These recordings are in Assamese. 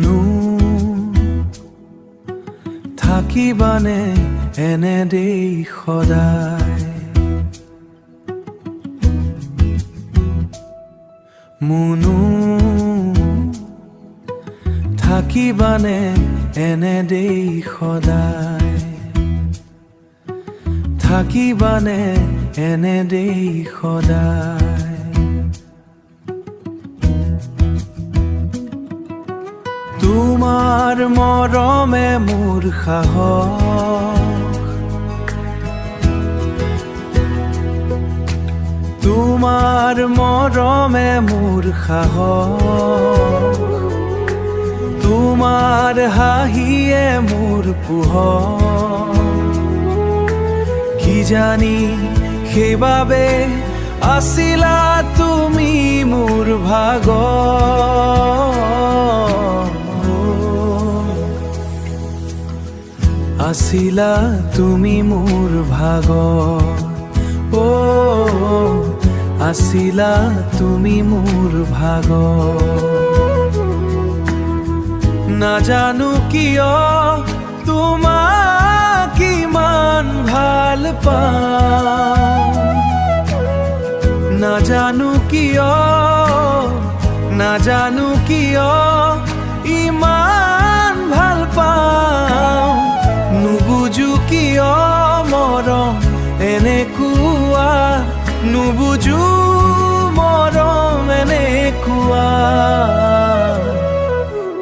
মুনু থাকিবানে এনেদেই সদায় মুনু থাকিবানে এনেদেই সদায় থাকিবানে এনেদেই সদায় তোমাৰ মৰমে মোৰ সাহস তোমাৰ মৰমে মোৰ সাহস তোমাৰ হাঁহিয়ে মোৰ পোহৰ কি জানি সেইবাবে আছিলা তুমি মোৰ ভাগৰ আছিলা তুমি মোৰ ভাগৰ আছিলা তুমি মোৰ ভাগৰ নাজানো কিয় তোমাক ইমান ভাল পাওঁ নাজানো কিয় ইমান ভাল পাওঁ নুবুজো কিয় মৰম এনেকুৱা নুবুজো মৰম এনেকুৱা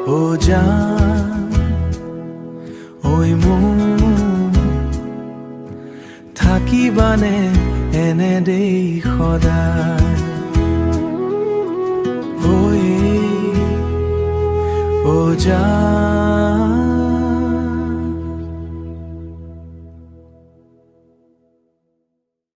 ও জান ঐ মোৰ থাকিবানে এনেদেই সদায় ঐ ও জান